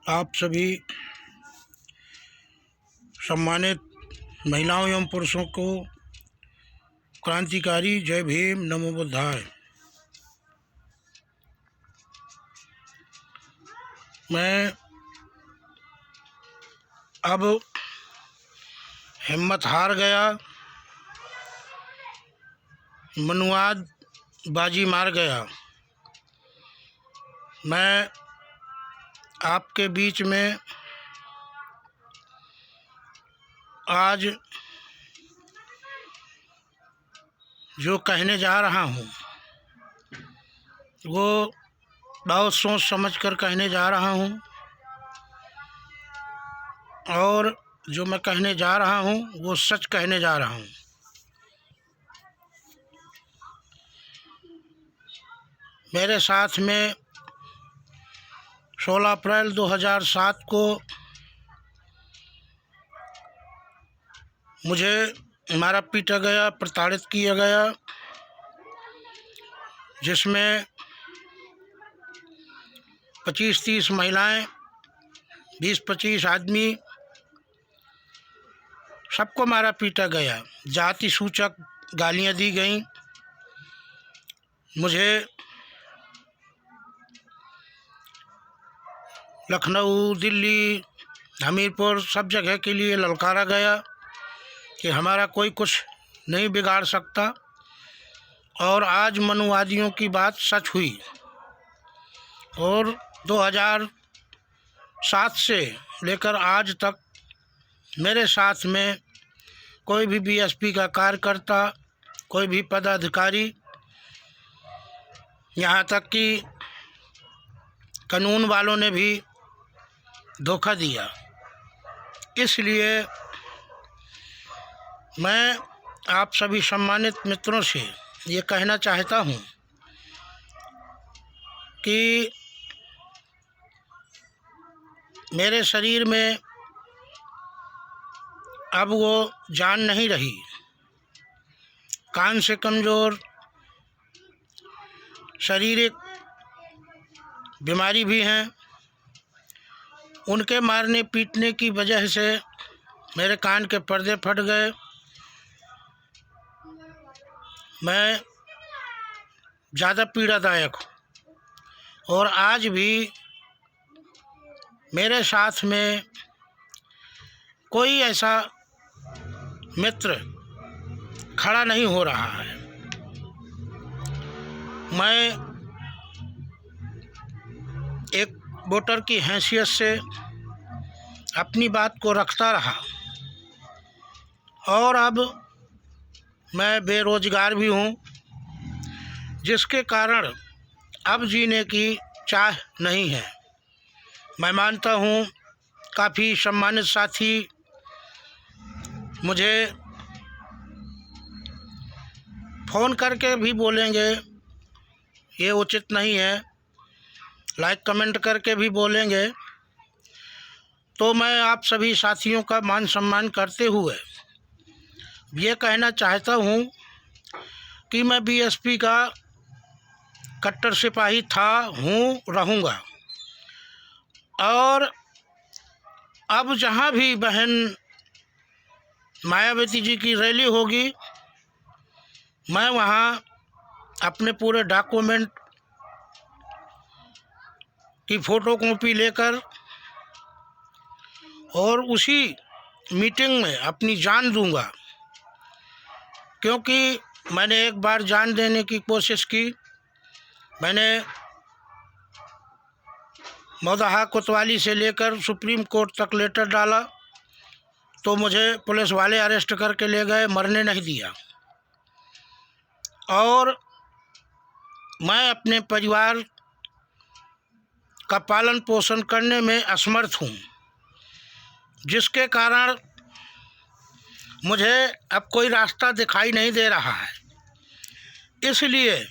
आप सभी सम्मानित महिलाओं एवं पुरुषों को क्रांतिकारी जय भीम नमो बुद्धाय। मैं अब हिम्मत हार गया, मनुवाद बाजी मार गया। मैं आपके बीच में आज जो कहने जा रहा हूँ वो बहुत सोच समझ कर कहने जा रहा हूँ, और जो मैं कहने जा रहा हूँ वो सच कहने जा रहा हूँ। मेरे साथ में 16 अप्रैल 2007 को मुझे मारा पीटा गया, प्रताड़ित किया गया, जिसमें 25-30 महिलाएं, 20-25 आदमी, सबको मारा पीटा गया। जाति सूचक गालियां दी गईं। मुझे लखनऊ, दिल्ली, हमीरपुर सब जगह के लिए ललकारा गया कि हमारा कोई कुछ नहीं बिगाड़ सकता। और आज मनुवादियों की बात सच हुई। और 2007 से लेकर आज तक मेरे साथ में कोई भी बीएसपी का कार्यकर्ता, कोई भी पदाधिकारी, यहाँ तक कि कानून वालों ने भी धोखा दिया। इसलिए मैं आप सभी सम्मानित मित्रों से ये कहना चाहता हूँ कि मेरे शरीर में अब वो जान नहीं रही। कान से कमज़ोर, शारीरिक बीमारी भी हैं। उनके मारने पीटने की वजह से मेरे कान के पर्दे फट गए। मैं ज़्यादा पीड़ादायक हूँ। और आज भी मेरे साथ में कोई ऐसा मित्र खड़ा नहीं हो रहा है। मैं एक वोटर की हैसियत से अपनी बात को रखता रहा, और अब मैं बेरोज़गार भी हूँ, जिसके कारण अब जीने की चाह नहीं है। मैं मानता हूँ काफ़ी सम्मानित साथी मुझे फ़ोन करके भी बोलेंगे ये उचित नहीं है, लाइक कमेंट करके भी बोलेंगे। तो मैं आप सभी साथियों का मान सम्मान करते हुए ये कहना चाहता हूँ कि मैं बीएसपी का कट्टर सिपाही था, हूँ, रहूँगा। और अब जहाँ भी बहन मायावती जी की रैली होगी, मैं वहाँ अपने पूरे डॉक्यूमेंट की फ़ोटोकॉपी लेकर और उसी मीटिंग में अपनी जान दूंगा। क्योंकि मैंने एक बार जान देने की कोशिश की। मैंने मौदहा कोतवाली से लेकर सुप्रीम कोर्ट तक लेटर डाला, तो मुझे पुलिस वाले अरेस्ट करके ले गए, मरने नहीं दिया। और मैं अपने परिवार का पालन पोषण करने में असमर्थ हूँ, जिसके कारण मुझे अब कोई रास्ता दिखाई नहीं दे रहा है। इसलिए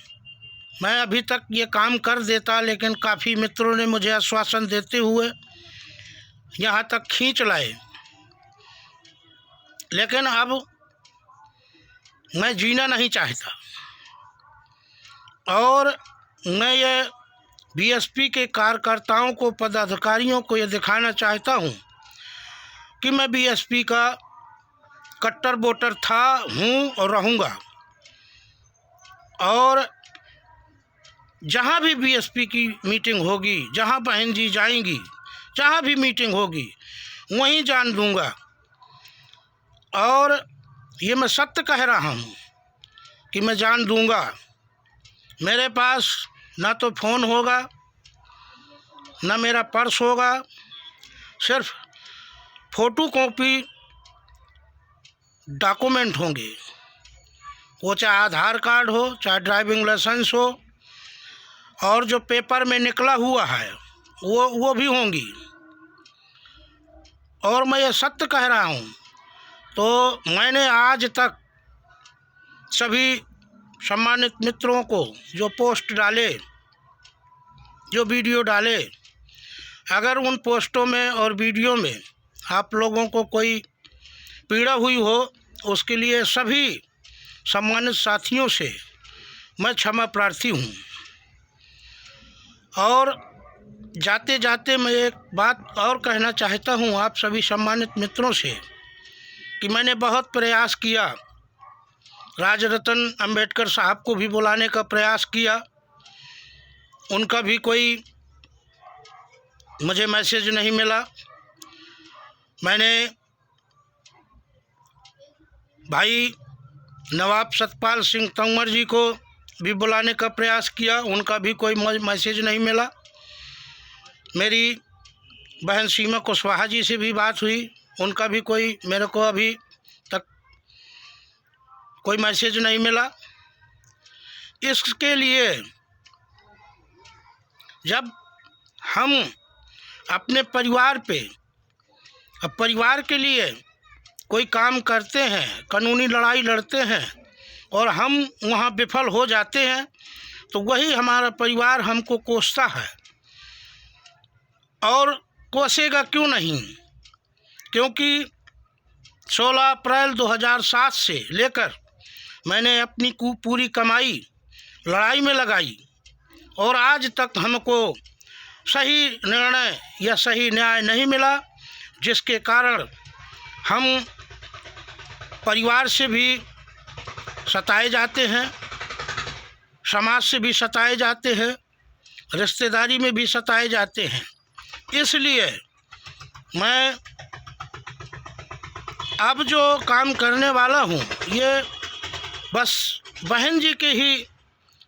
मैं अभी तक ये काम कर देता, लेकिन काफ़ी मित्रों ने मुझे आश्वासन देते हुए यहाँ तक खींच लाए। लेकिन अब मैं जीना नहीं चाहता, और मैं ये बीएसपी के कार्यकर्ताओं को, पदाधिकारियों को ये दिखाना चाहता हूँ कि मैं बीएसपी का कट्टर वोटर था, हूँ और रहूँगा। और जहाँ भी बीएसपी की मीटिंग होगी, जहाँ बहन जी जाएंगी, जहाँ भी मीटिंग होगी, वहीं जान दूँगा। और ये मैं सत्य कह रहा हूँ कि मैं जान दूँगा। मेरे पास ना तो फ़ोन होगा, ना मेरा पर्स होगा, सिर्फ फ़ोटो कॉपी डॉक्यूमेंट होंगे। वो चाहे आधार कार्ड हो, चाहे ड्राइविंग लाइसेंस हो, और जो पेपर में निकला हुआ है वो भी होंगी। और मैं ये सत्य कह रहा हूँ। तो मैंने आज तक सभी सम्मानित मित्रों को जो पोस्ट डाले, जो वीडियो डाले, अगर उन पोस्टों में और वीडियो में आप लोगों को कोई पीड़ा हुई हो, उसके लिए सभी सम्मानित साथियों से मैं क्षमा प्रार्थी हूँ। और जाते जाते मैं एक बात और कहना चाहता हूँ आप सभी सम्मानित मित्रों से कि मैंने बहुत प्रयास किया, राजरत्न अंबेडकर साहब को भी बुलाने का प्रयास किया, उनका भी कोई मुझे मैसेज नहीं मिला। मैंने भाई नवाब सतपाल सिंह तंवर जी को भी बुलाने का प्रयास किया, उनका भी कोई मैसेज नहीं मिला। मेरी बहन सीमा कुशवाहा जी से भी बात हुई, उनका भी कोई मेरे को अभी तक कोई मैसेज नहीं मिला। इसके लिए जब हम अपने परिवार पे, परिवार के लिए कोई काम करते हैं, कानूनी लड़ाई लड़ते हैं और हम वहाँ विफल हो जाते हैं, तो वही हमारा परिवार हमको कोसता है। और कोसेगा क्यों नहीं? क्योंकि 16 अप्रैल 2007 से लेकर मैंने अपनी पूरी कमाई लड़ाई में लगाई और आज तक हमको सही निर्णय या सही न्याय नहीं मिला, जिसके कारण हम परिवार से भी सताए जाते हैं, समाज से भी सताए जाते हैं, रिश्तेदारी में भी सताए जाते हैं। इसलिए मैं अब जो काम करने वाला हूँ ये बस बहन जी के ही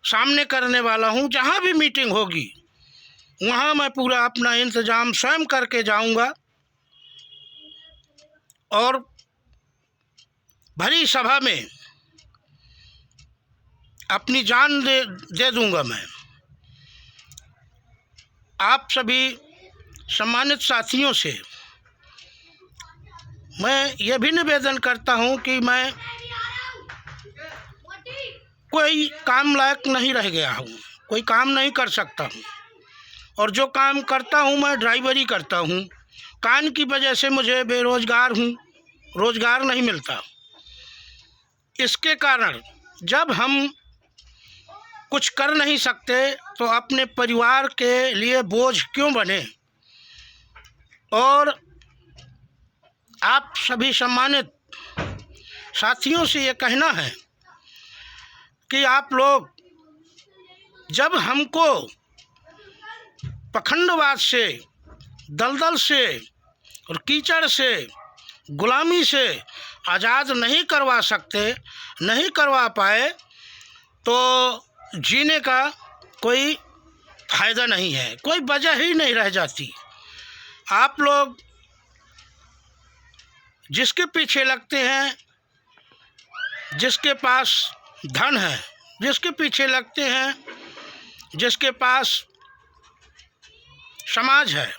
सामने करने वाला हूँ। जहाँ भी मीटिंग होगी वहाँ मैं पूरा अपना इंतज़ाम स्वयं करके जाऊँगा और भरी सभा में अपनी जान दे दूँगा। मैं आप सभी सम्मानित साथियों से मैं ये भी निवेदन करता हूँ कि मैं कोई काम लायक नहीं रह गया हूँ, कोई काम नहीं कर सकता हूँ, और जो काम करता हूँ मैं ड्राइवरी करता हूँ। कान की वजह से मुझे बेरोज़गार हूँ, रोज़गार नहीं मिलता। इसके कारण जब हम कुछ कर नहीं सकते तो अपने परिवार के लिए बोझ क्यों बने। और आप सभी सम्मानित साथियों से ये कहना है कि आप लोग जब हमको पखंडवाद से, दलदल से और कीचड़ से, गुलामी से आज़ाद नहीं करवा सकते, नहीं करवा पाए, तो जीने का कोई फ़ायदा नहीं है, कोई वजह ही नहीं रह जाती। आप लोग जिसके पीछे लगते हैं, जिसके पास धन है, जिसके पीछे लगते हैं, जिसके पास समाज है,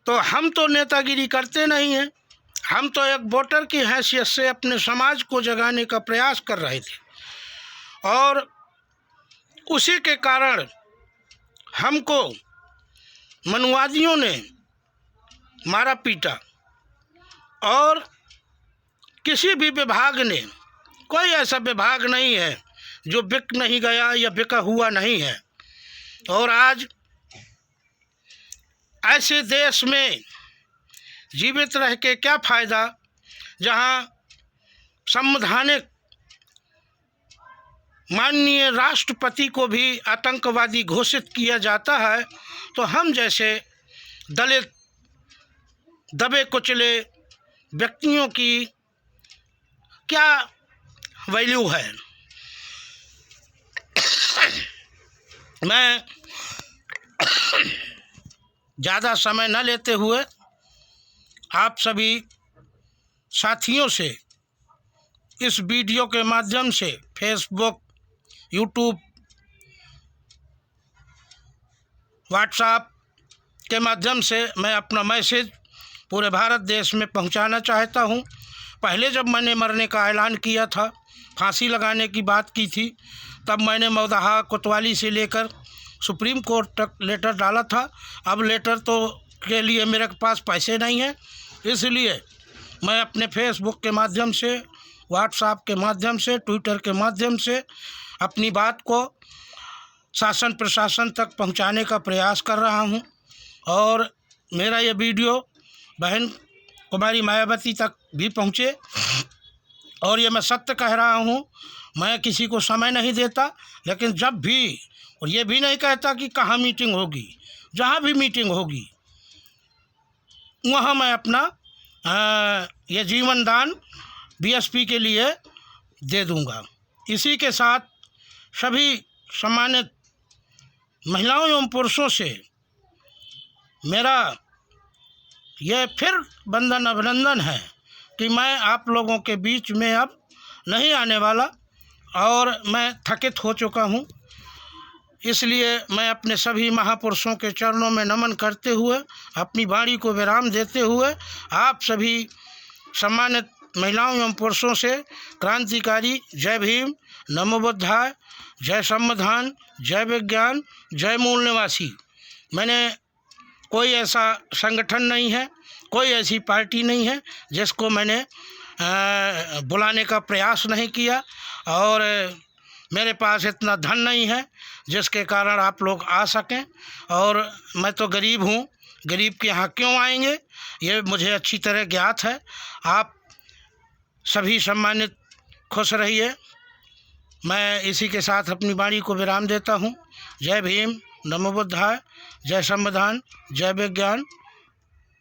तो हम तो नेतागिरी करते नहीं हैं। हम तो एक वोटर की हैसियत से अपने समाज को जगाने का प्रयास कर रहे थे और उसी के कारण हमको मनुवादियों ने मारा पीटा और किसी भी विभाग ने, कोई ऐसा विभाग नहीं है जो बिक नहीं गया या बिका हुआ नहीं है। और आज ऐसे देश में जीवित रह के क्या फ़ायदा जहां संवैधानिक माननीय राष्ट्रपति को भी आतंकवादी घोषित किया जाता है, तो हम जैसे दलित दबे कुचले व्यक्तियों की क्या वैल्यू है। मैं ज़्यादा समय न लेते हुए आप सभी साथियों से इस वीडियो के माध्यम से फेसबुक, यूट्यूब, व्हाट्सएप के माध्यम से मैं अपना मैसेज पूरे भारत देश में पहुंचाना चाहता हूं। पहले जब मैंने मरने का ऐलान किया था, फांसी लगाने की बात की थी, तब मैंने मौदहा कोतवाली से लेकर सुप्रीम कोर्ट तक लेटर डाला था। अब लेटर तो के लिए मेरे पास पैसे नहीं हैं, इसलिए मैं अपने फेसबुक के माध्यम से, व्हाट्सएप के माध्यम से, ट्विटर के माध्यम से अपनी बात को शासन प्रशासन तक पहुंचाने का प्रयास कर रहा हूं। और मेरा ये वीडियो बहन कुमारी मायावती तक भी पहुंचे। और ये मैं सत्य कह रहा हूं, मैं किसी को समय नहीं देता, लेकिन जब भी, और ये भी नहीं कहता कि कहाँ मीटिंग होगी, जहाँ भी मीटिंग होगी वहाँ मैं अपना ये जीवन दान बीएसपी के लिए दे दूँगा। इसी के साथ सभी सम्मानित महिलाओं एवं पुरुषों से मेरा यह फिर बंधन अभिनंदन है कि मैं आप लोगों के बीच में अब नहीं आने वाला, और मैं थकित हो चुका हूँ। इसलिए मैं अपने सभी महापुरुषों के चरणों में नमन करते हुए, अपनी वाणी को विराम देते हुए, आप सभी सम्मानित महिलाओं एवं पुरुषों से क्रांतिकारी जय भीम, नमो बुद्धाय, जय संविधान, जय विज्ञान, जय मूल निवासी। मैंने कोई ऐसा संगठन नहीं है, कोई ऐसी पार्टी नहीं है जिसको मैंने बुलाने का प्रयास नहीं किया, और मेरे पास इतना धन नहीं है जिसके कारण आप लोग आ सकें। और मैं तो गरीब हूँ, गरीब के यहाँ क्यों आएंगे, ये मुझे अच्छी तरह ज्ञात है। आप सभी सम्मानित खुश रहिए। मैं इसी के साथ अपनी वाणी को विराम देता हूँ। जय भीम, नमो बुद्धाय, जय संविधान, जय विज्ञान,